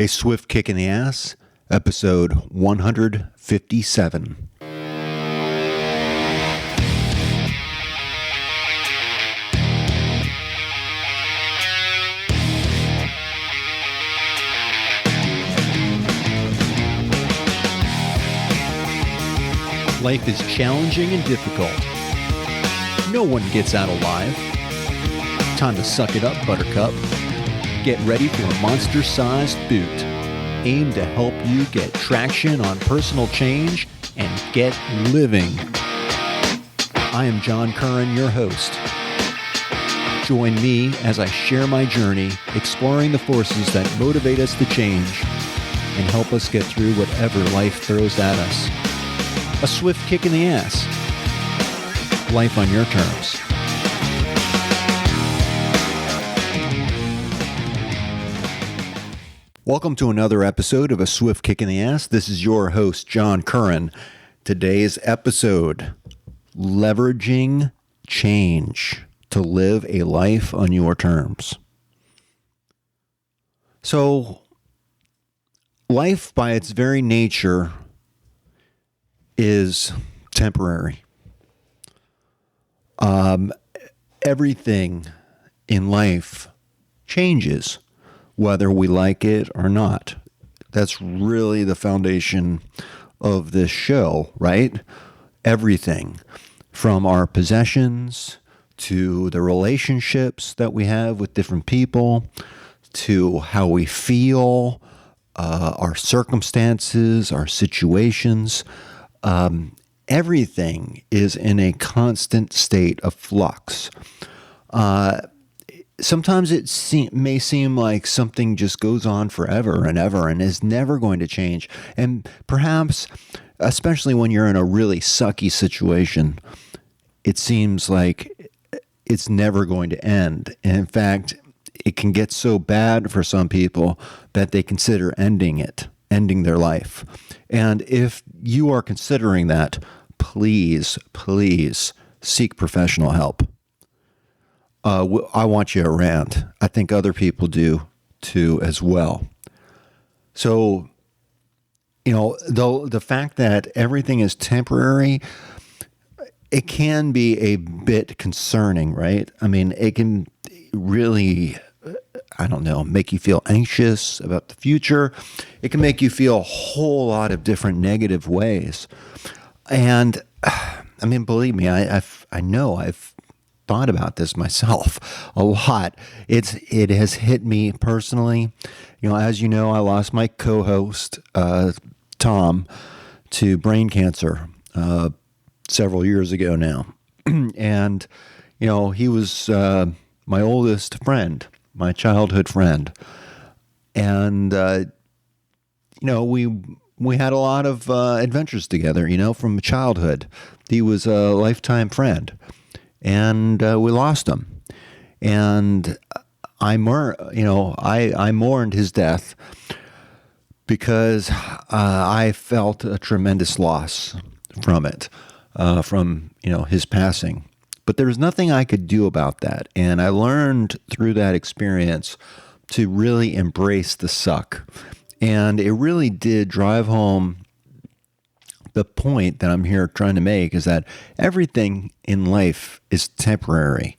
A Swift Kick in the Ass, episode 157. Life is challenging and difficult. No one gets out alive. Time to suck it up, Buttercup. Get ready for a monster-sized boot, aimed to help you get traction on personal change and get living. I am John Curran, your host. Join me as I share my journey, exploring the forces that motivate us to change and help us get through whatever life throws at us. A swift kick in the ass. Life on your terms. Welcome to another episode of A Swift Kick in the Ass. This is your host, John Curran. Today's episode, leveraging change to live a life on your terms. So, life by its very nature is temporary. Everything in life changes, whether we like it or not. That's really the foundation of this show, right? Everything from our possessions to the relationships that we have with different people to how we feel, our circumstances, our situations. Everything is in a constant state of flux. Sometimes it may seem like something just goes on forever and ever and is never going to change. And perhaps, especially when you're in a really sucky situation, it seems like it's never going to end. And in fact, it can get so bad for some people that they consider ending their life. And if you are considering that, please seek professional help. I want you around. I think other people do too as well. So, the fact that everything is temporary, it can be a bit concerning, right? I mean, it can really, make you feel anxious about the future. It can make you feel a whole lot of different negative ways. And believe me, I've thought about this myself a lot. It has hit me personally. As you know, I lost my co-host, Tom, to brain cancer several years ago now. And, he was my oldest friend, my childhood friend. And, we had a lot of adventures together, from childhood. He was a lifetime friend. And we lost him. And I mourned his death because I felt a tremendous loss from it, from his passing. But there was nothing I could do about that. And I learned through that experience to really embrace the suck. And it really did drive home the point that I'm here trying to make, is that everything in life is temporary.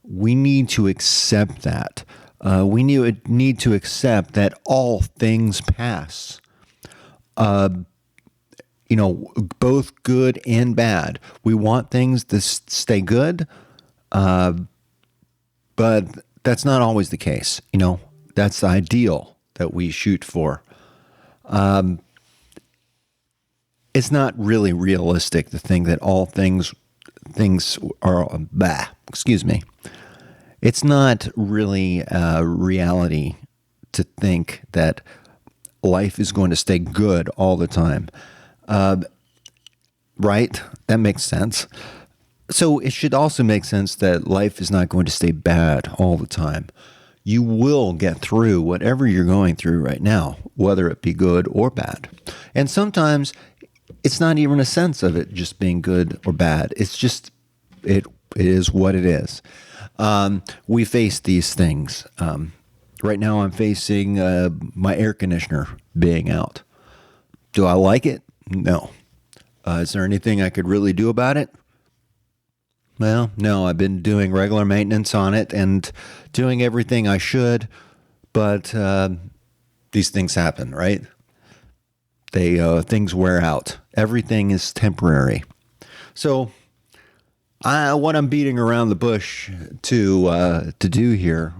We need to accept that. We need to accept that all things pass. Both good and bad. We want things to stay good, but that's not always the case. That's the ideal that we shoot for. It's not really realistic to think that all things are It's not really reality to think that life is going to stay good all the time. Right? That makes sense. So it should also make sense that life is not going to stay bad all the time. You will get through whatever you're going through right now, whether it be good or bad. And sometimes it's not even a sense of it just being good or bad. It's just, it is what it is. We face these things. Right now I'm facing my air conditioner being out. Do I like it? No. Is there anything I could really do about it? Well, no. I've been doing regular maintenance on it and doing everything I should, but these things happen, right? Things wear out. Everything is temporary. So, what I'm beating around the bush to do here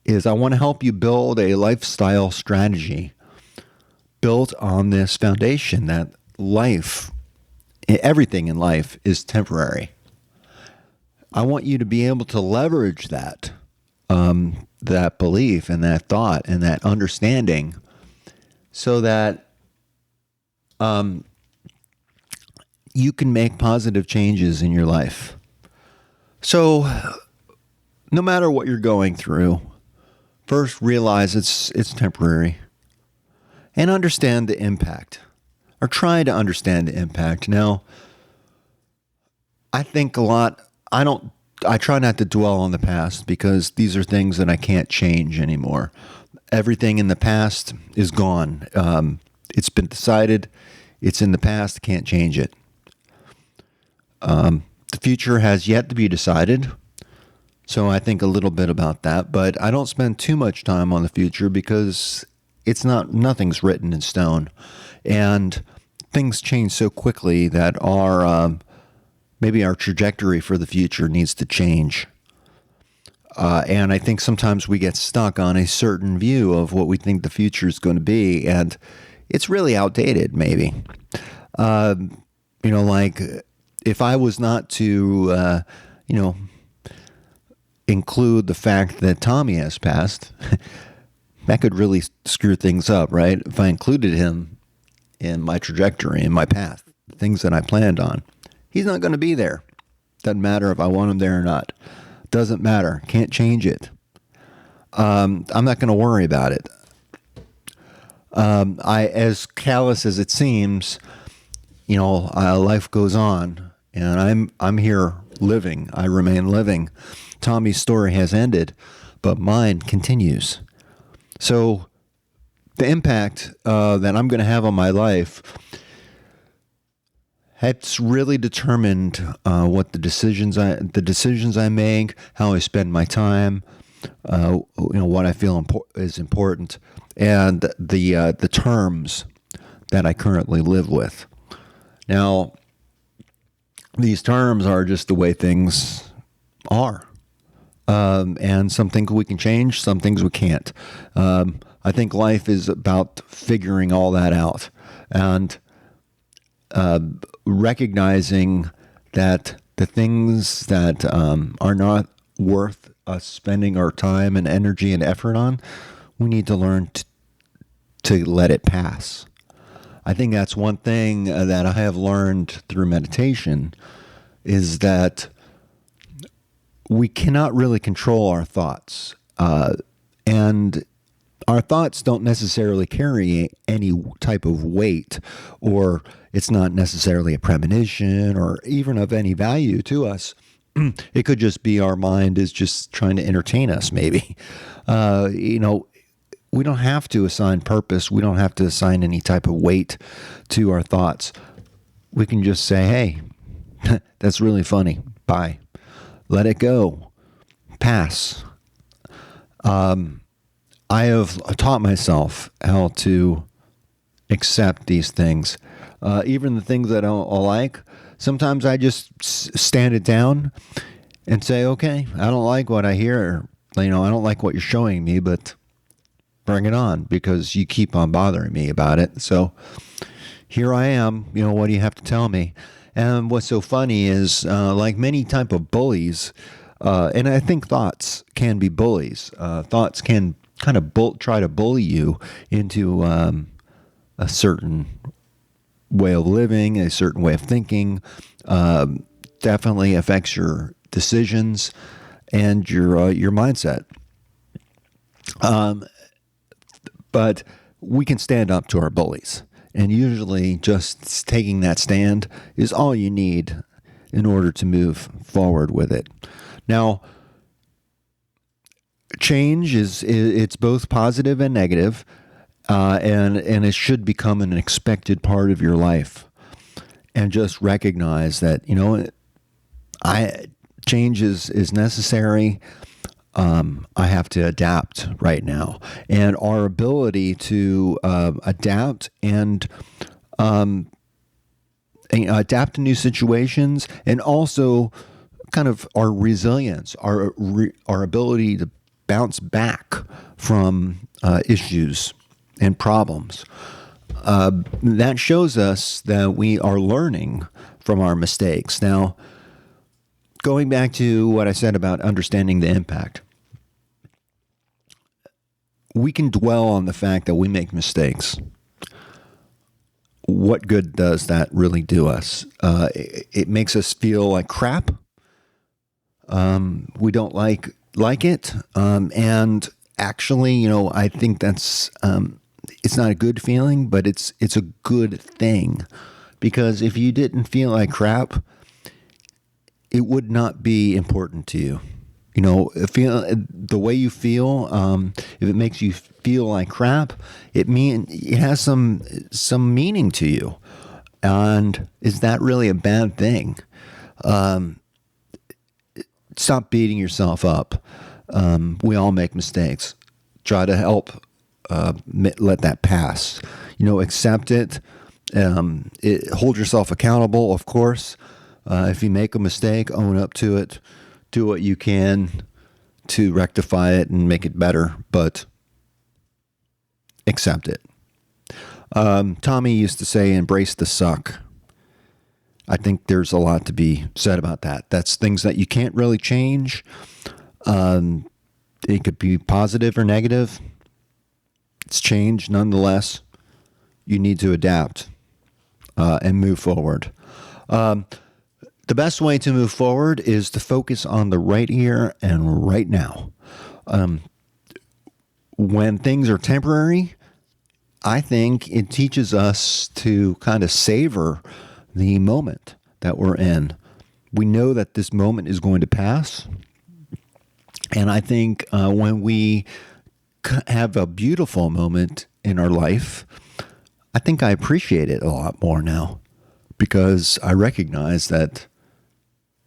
is I want to help you build a lifestyle strategy built on this foundation that everything in life is temporary. I want you to be able to leverage that belief and that thought and that understanding so that you can make positive changes in your life. So, no matter what you're going through, first realize it's temporary and understand the impact, or try to understand the impact. Now, I think a lot, I try not to dwell on the past because these are things that I can't change anymore. Everything in the past is gone. It's been decided. It's in the past. Can't change it. The future has yet to be decided. So I think a little bit about that, but I don't spend too much time on the future because nothing's written in stone, and things change so quickly that maybe our trajectory for the future needs to change. And I think sometimes we get stuck on a certain view of what we think the future is going to be, and it's really outdated, maybe. Like if I was not to, include the fact that Tommy has passed, that could really screw things up, right? If I included him in my trajectory, in my path, things that I planned on, he's not going to be there. Doesn't matter if I want him there or not. Doesn't matter. Can't change it. I'm not going to worry about it. As callous as it seems, life goes on, and I'm here living. I remain living. Tommy's story has ended, but mine continues. So the impact that I'm going to have on my life, it's really determined what the decisions I make, how I spend my time, what I feel is important, and the terms that I currently live with. Now, these terms are just the way things are. And some things we can change, some things we can't. I think life is about figuring all that out and recognizing that the things that are not worth us spending our time and energy and effort on, we need to learn to let it pass. I think that's one thing that I have learned through meditation is that we cannot really control our thoughts. And our thoughts don't necessarily carry any type of weight, or it's not necessarily a premonition or even of any value to us. It could just be our mind is just trying to entertain us, maybe. We don't have to assign purpose. We don't have to assign any type of weight to our thoughts. We can just say, hey, that's really funny. Bye. Let it go. Pass. I have taught myself how to accept these things. Even the things that I don't like, sometimes I just stand it down and say, okay, I don't like what I hear. I don't like what you're showing me, but bring it on because you keep on bothering me about it. So here I am. What do you have to tell me? And what's so funny is, like many type of bullies, and I think thoughts can be bullies. Thoughts can kind of try to bully you into a certain way of living, a certain way of thinking. Definitely affects your decisions and your mindset. But we can stand up to our bullies. And usually just taking that stand is all you need in order to move forward with it. Now, change is it's both positive and negative, and it should become an expected part of your life. And just recognize that change is necessary. I have to adapt right now, and our ability to adapt and adapt to new situations, and also kind of our resilience, our ability to bounce back from issues and problems. That shows us that we are learning from our mistakes. Now, going back to what I said about understanding the impact, we can dwell on the fact that we make mistakes. What good does that really do us? It makes us feel like crap. We don't like it. And actually, I think that's it's not a good feeling, but it's a good thing, because if you didn't feel like crap, it would not be important to you. The way you feel, if it makes you feel like crap, it has some meaning to you. And is that really a bad thing? Stop beating yourself up. We all make mistakes. Try to help let that pass. Accept it. Hold yourself accountable, of course. If you make a mistake, own up to it. Do what you can to rectify it and make it better, but accept it. Tommy used to say, embrace the suck. I think there's a lot to be said about that. That's things that you can't really change. It could be positive or negative. It's change nonetheless. You need to adapt and move forward. The best way to move forward is to focus on the right here and right now. When things are temporary, I think it teaches us to kind of savor the moment that we're in. We know that this moment is going to pass. And I think when we have a beautiful moment in our life, I think I appreciate it a lot more now, because I recognize that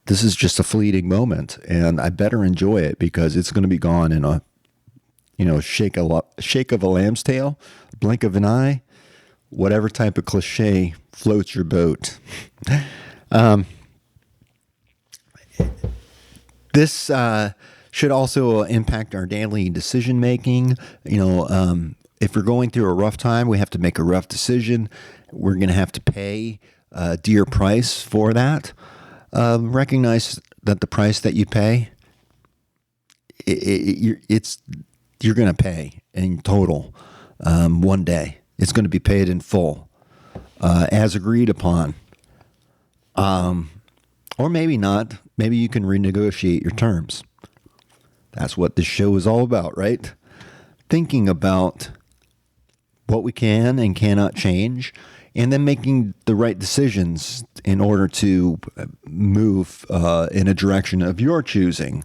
this is just a fleeting moment, and I better enjoy it, because it's going to be gone in a, shake of a lamb's tail, blink of an eye, whatever type of cliche floats your boat. This should also impact our daily decision making. If we're going through a rough time, we have to make a rough decision. We're going to have to pay a dear price for that. Recognize that the price that you pay, you're going to pay in total one day. It's going to be paid in full, as agreed upon. Or maybe not. Maybe you can renegotiate your terms. That's what this show is all about, right? Thinking about what we can and cannot change, and then making the right decisions in order to move in a direction of your choosing,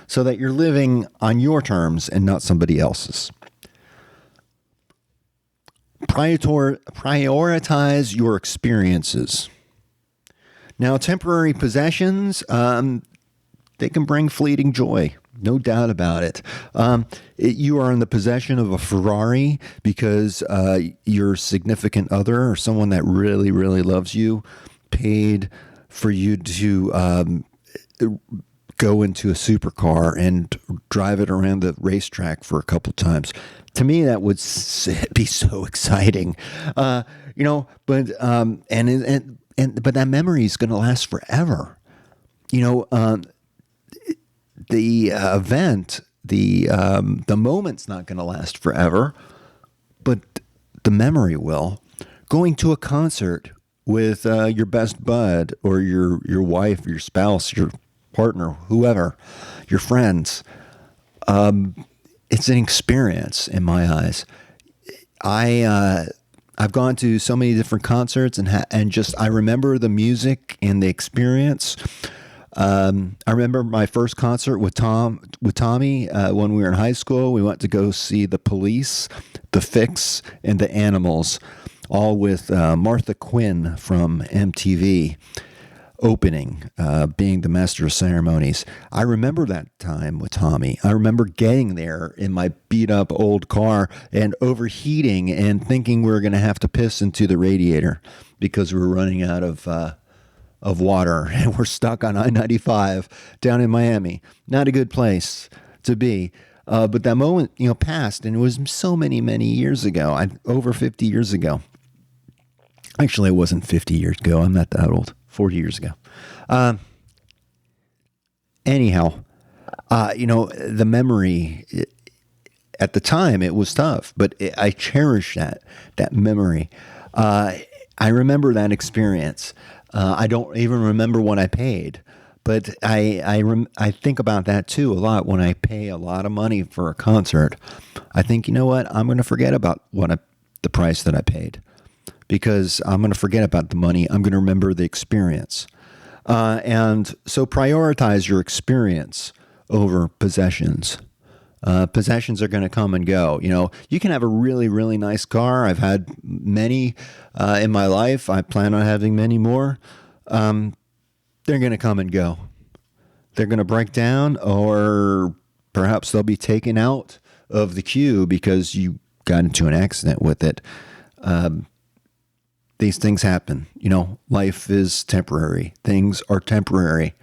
so that you're living on your terms and not somebody else's. Prioritize your experiences. Now, temporary possessions, they can bring fleeting joy. No doubt about it. You are in the possession of a Ferrari because your significant other or someone that really, really loves you paid for you to go into a supercar and drive it around the racetrack for a couple times. To me, that would be so exciting, but that memory is going to last forever. The event, the moment's not going to last forever, but the memory will. Going to a concert with your best bud or your wife, your spouse, your partner, whoever, your friends, it's an experience in my eyes. I've gone to so many different concerts and just I remember the music and the experience. I remember my first concert with Tommy when we were in high school. We went to go see the Police, the Fix, and the Animals, all with Martha Quinn from MTV opening, being the master of ceremonies. I remember that time with Tommy. I remember getting there in my beat up old car and overheating and thinking we were going to have to piss into the radiator because we were running out of water and we're stuck on I-95 down in Miami. Not a good place to be. But that moment, passed, and it was so many, many years ago. Over 50 years ago. Actually, it wasn't 50 years ago. I'm not that old. 40 years ago. Anyhow, the memory, at the time, it was tough, but I cherish that memory. I remember that experience. I don't even remember what I paid, but I think about that too a lot when I pay a lot of money for a concert. I think, you know what, I'm going to forget about the price that I paid. Because I'm going to forget about the money. I'm going to remember the experience. And so prioritize your experience over possessions. Possessions are going to come and go. You can have a really, really nice car. I've had many in my life. I plan on having many more. They're going to come and go. They're going to break down, or perhaps they'll be taken out of the queue because you got into an accident with it. These things happen. Life is temporary. Things are temporary.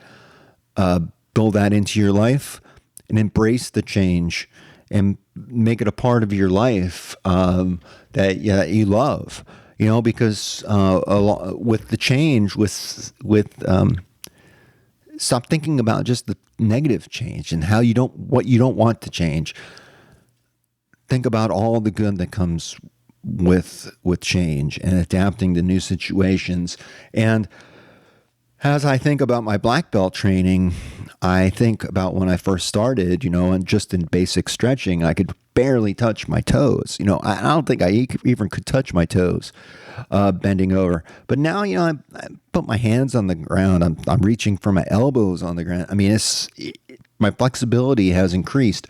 Build that into your life and embrace the change and make it a part of your life that you love. Because with the change, stop thinking about just the negative change and what you don't want to change. Think about all the good that comes with change and adapting to new situations. And as I think about my black belt training, I think about when I first started, and just in basic stretching, I could barely touch my toes. I don't think I even could touch my toes bending over. But now, I put my hands on the ground. I'm reaching for my elbows on the ground. I mean, my flexibility has increased.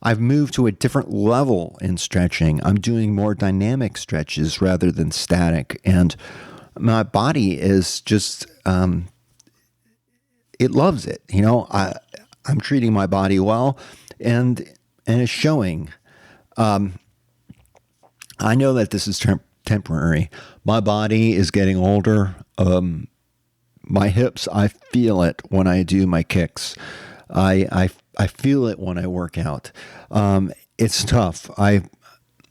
I've moved to a different level in stretching. I'm doing more dynamic stretches rather than static. And my body is just, it loves it. I'm treating my body well, and it's showing. I know that this is temporary. My body is getting older. My hips, I feel it when I do my kicks. I feel it when I work out. It's tough. I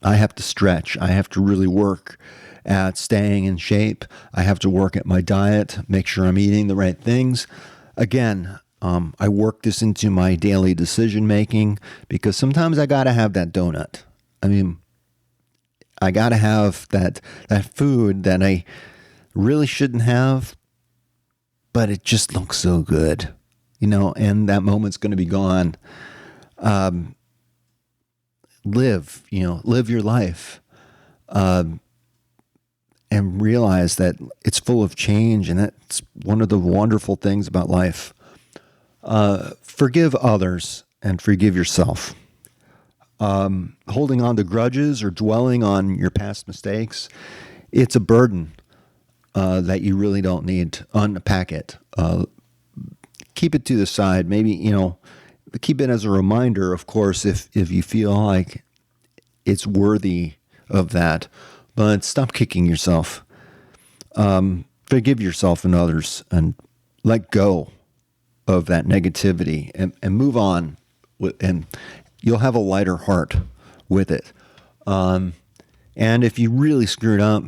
have to stretch. I have to really work at staying in shape. I have to work at my diet, make sure I'm eating the right things. Again, I work this into my daily decision making because sometimes I got to have that donut. I mean, I got to have that food that I really shouldn't have, but it just looks so good. And that moment's going to be gone. Live your life, and realize that it's full of change, and that's one of the wonderful things about life. Forgive others and forgive yourself. Holding on to grudges or dwelling on your past mistakes, it's a burden that you really don't need. Unpack it. Keep it to the side. Maybe, keep it as a reminder, of course, if you feel like it's worthy of that. But stop kicking yourself. Forgive yourself and others and let go of that negativity and move on. And you'll have a lighter heart with it. And if you really screwed up,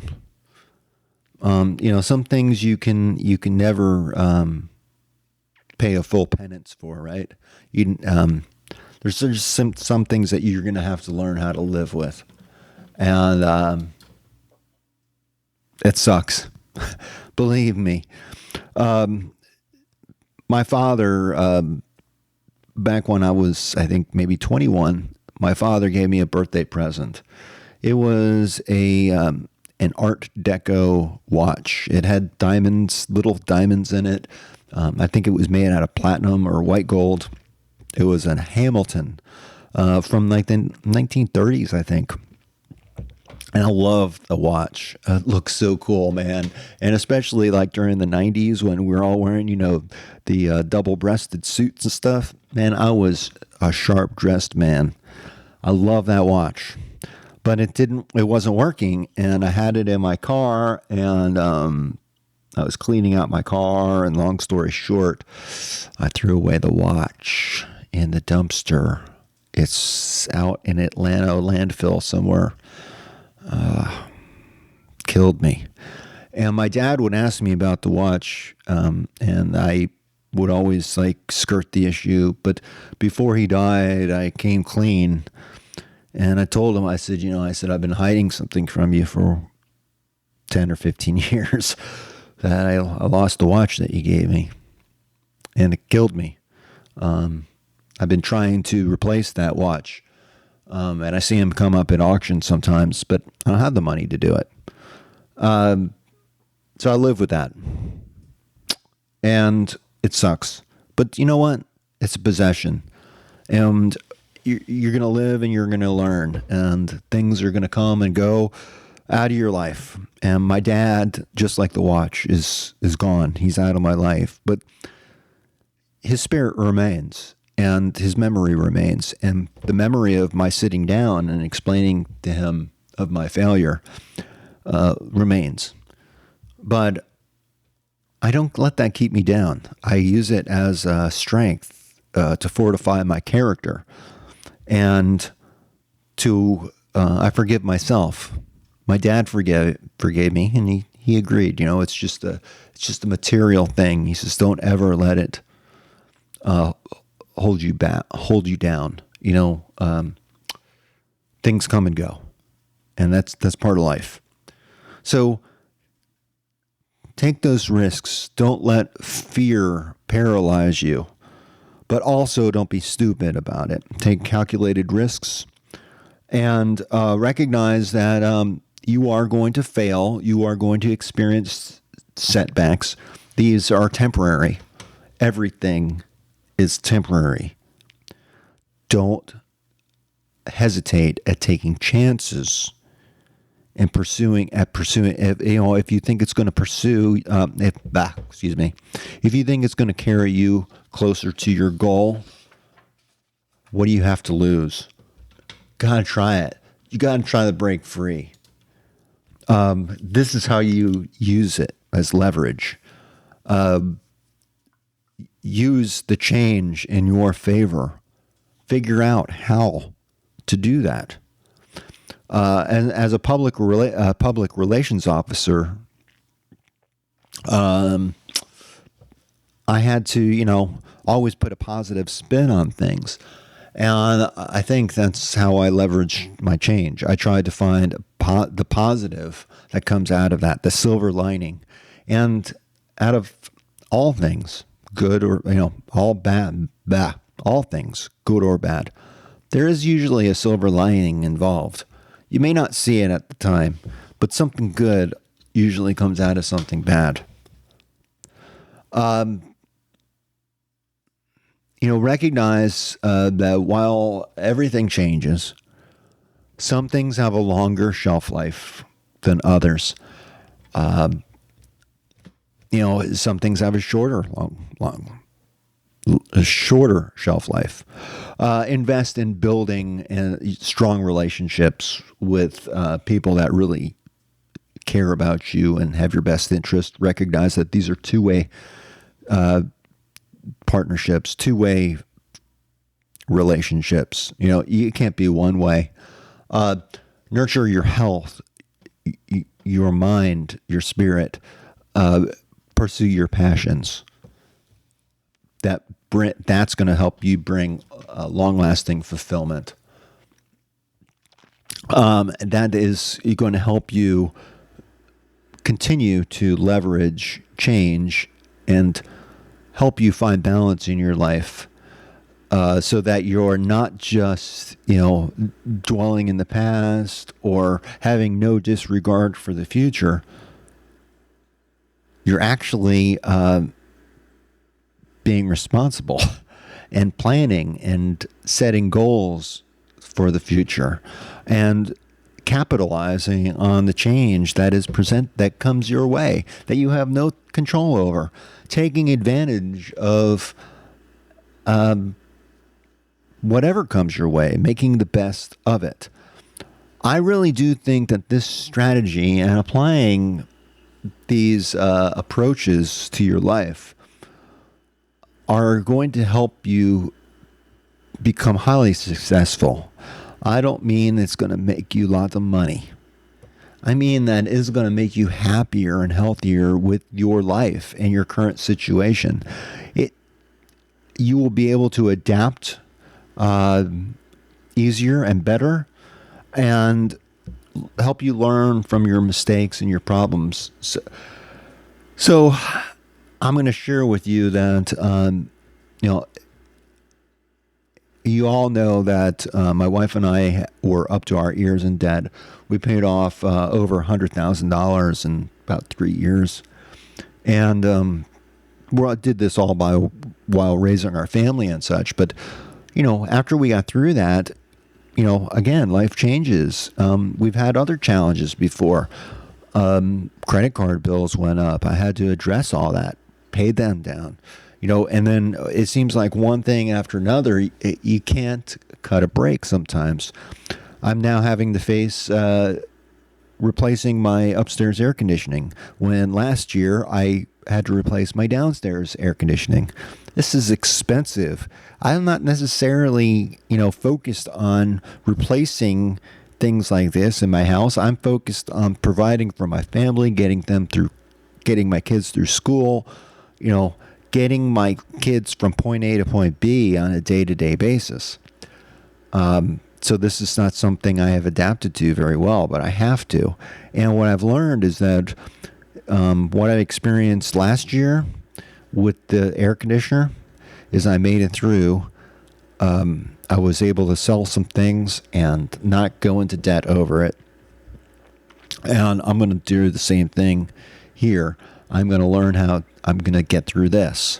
some things you can never pay a full penance for, right? There's just some things that you're going to have to learn how to live with, and it sucks. Believe me. My father, back when I was, I think, maybe 21, my father gave me a birthday present. It was a an Art Deco watch. It had diamonds, little diamonds in it. I think it was made out of platinum or white gold. It was a Hamilton from like the 1930s, I think. And I love the watch. It looks so cool, man. And especially like during the 90s when we were all wearing, the double-breasted suits and stuff. Man, I was a sharp-dressed man. I love that watch. But it wasn't working. And I had it in my car, and I was cleaning out my car. And long story short, I threw away the watch in the dumpster. It's out in Atlanta landfill somewhere. Killed me. And my dad would ask me about the watch, and I would always like skirt the issue. But before he died, I came clean, and I told him, I said, I've been hiding something from you for 10 or 15 years, that I lost the watch that you gave me, and it killed me. I've been trying to replace that watch. And I see him come up at auction sometimes, but I don't have the money to do it. So I live with that. And it sucks. But you know what? It's a possession. And you're going to live and you're going to learn. And things are going to come and go out of your life. And my dad, just like the watch, is gone. He's out of my life. But his spirit remains. And his memory remains. And the memory of my sitting down and explaining to him of my failure remains. But I don't let that keep me down. I use it as strength to fortify my character. And I forgive myself. My dad forgave me, and he agreed. It's just a material thing. He says, don't ever let it hold you down. Things come and go, and that's part of life. So take those risks. Don't let fear paralyze you, but also don't be stupid about it. Take calculated risks, and recognize that you are going to fail. You are going to experience setbacks. These are temporary. Everything is temporary. Don't hesitate at taking chances and pursuing. If you think it's going to if you think it's going to carry you closer to your goal, what do you have to lose? Gotta try it. You gotta try to break free. This is how you use it as leverage. Use the change in your favor. Figure out how to do that. And as a public relations officer, I had to, always put a positive spin on things. And I think that's how I leverage my change. I tried to find the positive that comes out of that, the silver lining. And out of all things, good or, all bad, all things, good or bad, there is usually a silver lining involved. You may not see it at the time, but something good usually comes out of something bad. Recognize that while everything changes, some things have a longer shelf life than others. Some things have a shorter shelf life. Invest in building strong relationships with people that really care about you and have your best interest. Recognize that these are two-way partnerships, two-way relationships. You can't be one way. Nurture your health, your mind, your spirit. Pursue your passions. That's going to help you bring long-lasting fulfillment. That is going to help you continue to leverage change and help you find balance in your life. so that you're not just, dwelling in the past or having no disregard for the future. You're actually being responsible and planning and setting goals for the future and capitalizing on the change that comes your way that you have no control over, taking advantage of whatever comes your way, making the best of it. I really do think that this strategy and applying these approaches to your life are going to help you become highly successful. I don't mean it's going to make you lots of money. I mean that it's going to make you happier and healthier with your life and your current situation. You will be able to adapt easier and better, and help you learn from your mistakes and your problems. So I'm going to share with you that, you all know that my wife and I were up to our ears in debt. We paid off over $100,000 in about 3 years. And we did this all while raising our family and such. But, after we got through that, again, life changes. We've had other challenges before. Credit card bills went up. I had to address all that, paid them down. And then it seems like one thing after another, you can't cut a break sometimes. I'm now having to face replacing my upstairs air conditioning when last year I had to replace my downstairs air conditioning. This is expensive. I'm not necessarily, focused on replacing things like this in my house. I'm focused on providing for my family, getting my kids through school, getting my kids from point A to point B on a day-to-day basis. So this is not something I have adapted to very well, but I have to. And what I've learned is that what I experienced last year with the air conditioner is I made it through. I was able to sell some things and not go into debt over it. And I'm going to do the same thing here. I'm going to learn how I'm going to get through this,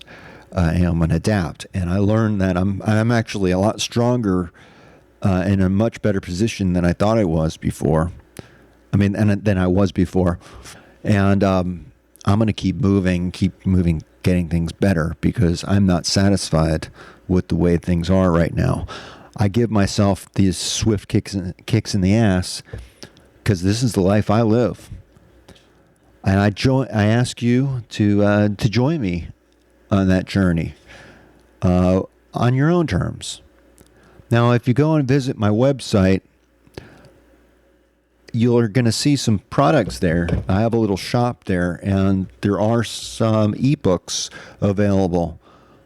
and I'm going to adapt. And I learned that I'm actually a lot stronger in a much better position than I thought I was before. Than I was before. And I'm going to keep moving, getting things better because I'm not satisfied with the way things are right now. I give myself these swift kicks in the ass because this is the life I live. And I ask you to join me on that journey on your own terms. Now, if you go and visit my website, you're going to see some products there. I have a little shop there, and there are some ebooks available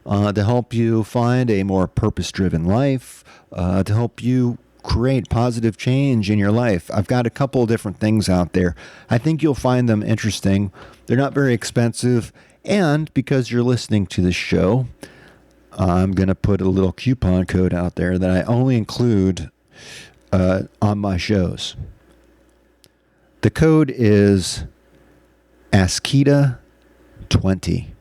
to help you find a more purpose-driven life, to help you create positive change in your life. I've got a couple of different things out there. I think you'll find them interesting. They're not very expensive, and because you're listening to this show, I'm going to put a little coupon code out there that I only include on my shows. The code is ASKITA 20.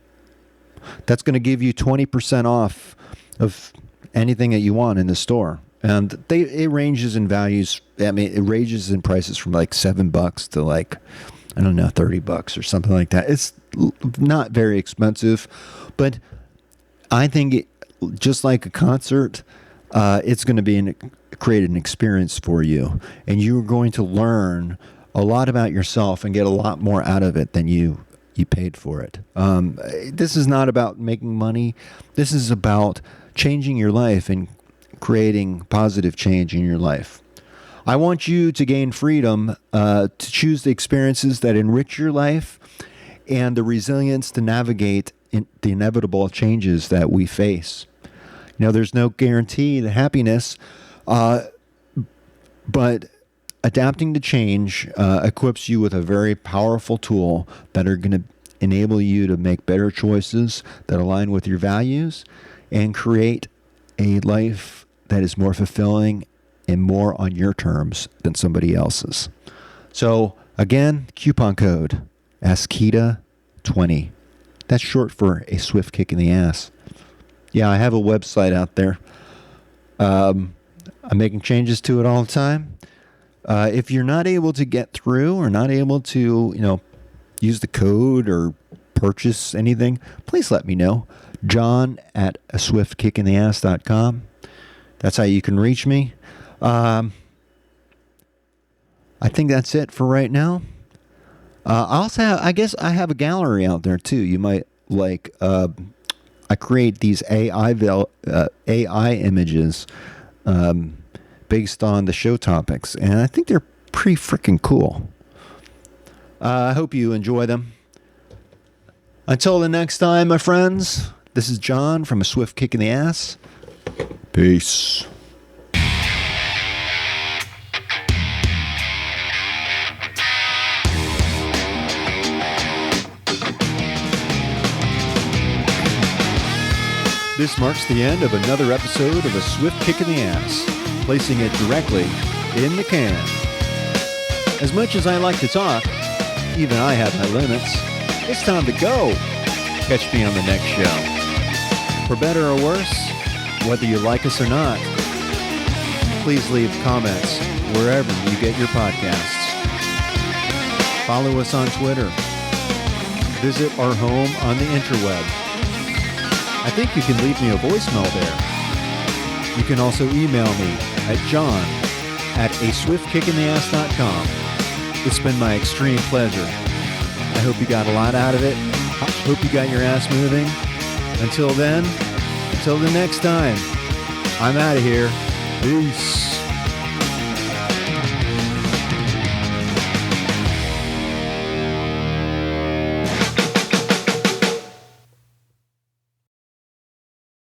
That's going to give you 20% off of anything that you want in the store. And it ranges in values. It ranges in prices from like $7 to like, I don't know, $30 or something like that. It's not very expensive, but I think just like a concert, it's going to create an experience for you, and you're going to learn a lot about yourself and get a lot more out of it than you paid for it. This is not about making money. This is about changing your life and creating positive change in your life. I want you to gain freedom to choose the experiences that enrich your life and the resilience to navigate the inevitable changes that we face. There's no guarantee to happiness, but adapting to change equips you with a very powerful tool that are going to enable you to make better choices that align with your values and create a life that is more fulfilling and more on your terms than somebody else's. So again, coupon code ASKITA20. That's short for a swift kick in the ass. Yeah, I have a website out there. I'm making changes to it all the time. If you're not able to get through or not able to, use the code or purchase anything, please let me know. John at aswiftkickintheass.com. That's how you can reach me. I think that's it for right now. I guess I have a gallery out there too. You might like, I create these AI images based on the show topics, and I think they're pretty freaking cool. I hope you enjoy them. Until the next time, my friends, this is John from A Swift Kick in the Ass. Peace. This marks the end of another episode of A Swift Kick in the Ass, placing it directly in the can. As much as I like to talk, even I have my limits. It's time to go. Catch me on the next show. For better or worse, whether you like us or not, please leave comments wherever you get your podcasts. Follow us on Twitter. Visit our home on the interweb. I think you can leave me a voicemail there. You can also email me at john@aswiftkickintheass.com. It's been my extreme pleasure. I hope you got a lot out of it. I hope you got your ass moving. Until then, until the next time, I'm out of here. Peace.